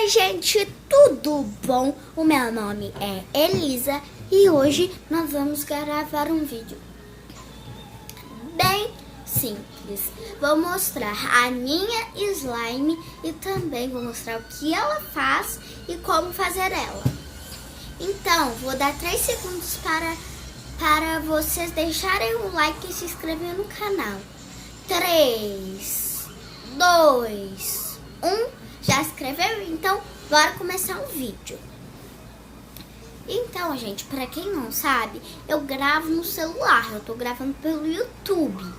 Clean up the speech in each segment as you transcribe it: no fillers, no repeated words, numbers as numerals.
Gente, tudo bom? O meu nome é Elisa e hoje nós vamos gravar um vídeo bem simples. Vou mostrar a minha slime e também vou mostrar o que ela faz e como fazer ela. Então, vou dar 3 segundos para vocês deixarem o like e se inscrever no canal. 3, 2, 1... Já escreveu? Então, bora começar o vídeo. Então, gente, pra quem não sabe, eu gravo no celular. Eu tô gravando pelo YouTube.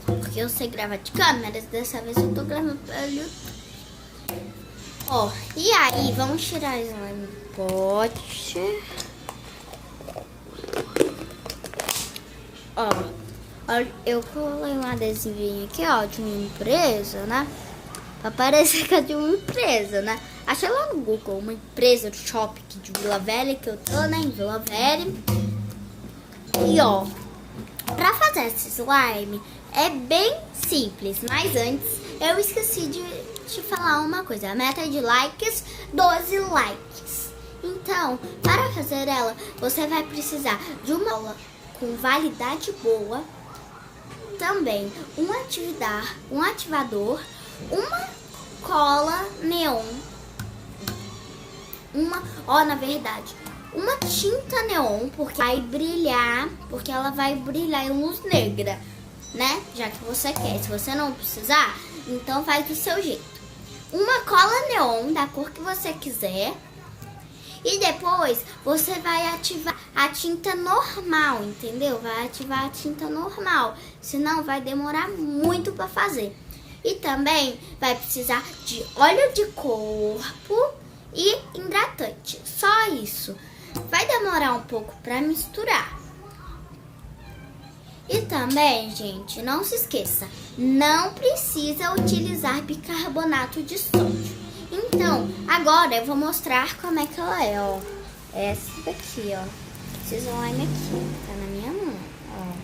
Porque eu sei gravar de câmeras, dessa vez eu tô gravando pelo YouTube. Ó, e aí, vamos tirar a slime do pote. Ó, eu colei um adesivinho aqui, ó, de uma empresa, né? Pra parecer que é de uma empresa, né? Achei lá no Google uma empresa de shopping de Vila Velha, que eu tô, né, em Vila Velha. E ó, pra fazer esse slime é bem simples, mas antes eu esqueci de te falar uma coisa. A meta de likes, 12 likes. Então, para fazer ela, você vai precisar de uma aula com validade boa, também um ativador, uma cola neon, uma tinta neon, porque vai brilhar, porque ela vai brilhar em luz negra, né? Já que você quer. Se você não precisar, então faz do seu jeito. Uma cola neon da cor que você quiser. E depois você vai ativar a tinta normal, entendeu? Vai ativar a tinta normal, senão vai demorar muito para fazer. E também vai precisar de óleo de corpo e hidratante. Só isso. Vai demorar um pouco para misturar. E também, gente, não se esqueça, não precisa utilizar bicarbonato de sódio. Então, agora eu vou mostrar como é que ela é, ó. Essa daqui, ó. Esse slime aqui, tá na minha mão, ó.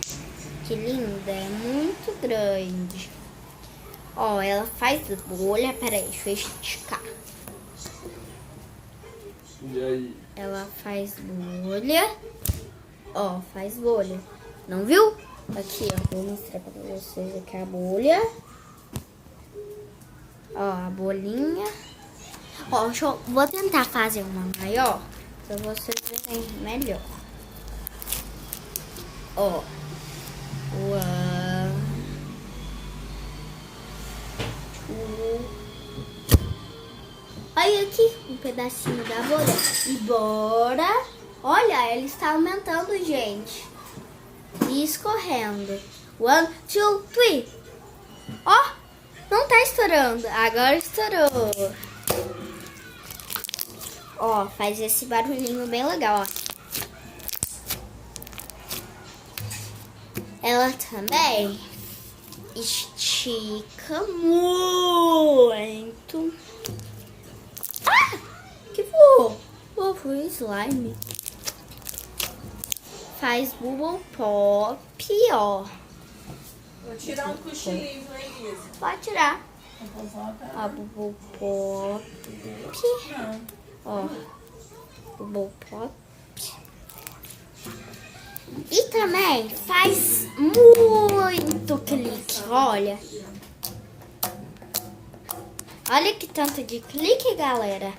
Que linda, é muito grande. Ó, ela faz bolha. Peraí, deixa eu esticar. E aí? Ela faz bolha. Ó, faz bolha. Não viu? Aqui, ó. Vou mostrar pra vocês aqui a bolha. Ó, a bolinha. Ó, vou tentar fazer uma maior pra vocês verem melhor. Ó. Uau. Olha aqui um pedacinho da bolha. E bora. Olha, ela está aumentando, gente. E escorrendo. 1, 2, 3. Ó, não tá estourando. Agora estourou. Ó, faz esse barulhinho bem legal, ó. Ela também estica muito. Ah! Que voou? Foi slime. Faz bubble pop, ó. Vou tirar um cochilinho, Elisa. Pode tirar. Ó, bubble pop. Ó, bubble pop. E também faz muito clique, olha. Olha que tanto de clique, galera.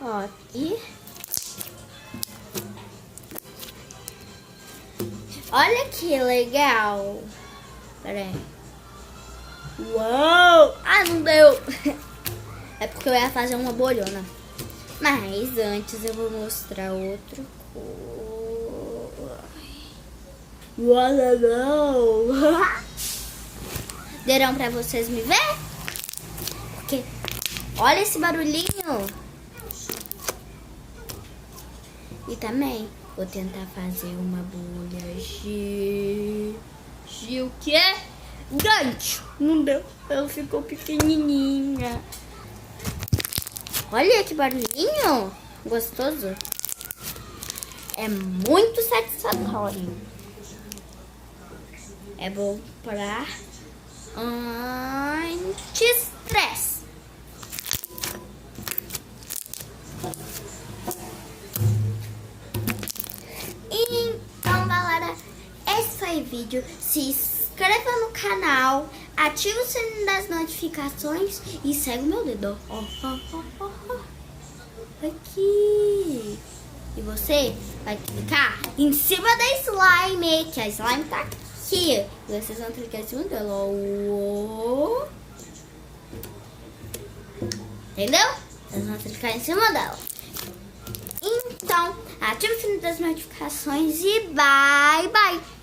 Ó, e olha que legal. Pera aí. Uou! Ah, não deu. É porque eu ia fazer uma bolhona. Mas antes eu vou mostrar outra cor. Uau! Deram pra vocês me ver? Porque olha esse barulhinho. E também vou tentar fazer uma bolha o quê? Gancho. Não deu. Ela ficou pequenininha. Olha que barulhinho gostoso. É muito satisfatório. É bom pra anti-estresse. Então, galera, esse foi o vídeo. Se inscreva no canal, ative o sininho das notificações e segue o meu dedo. Ó, ó, ó, ó, ó. Aqui. E você vai clicar em cima da slime, que a slime tá aqui. E vocês vão clicar em cima dela. Ó. Entendeu? Vocês vão clicar em cima dela. Então, ative o sininho das notificações e bye, bye!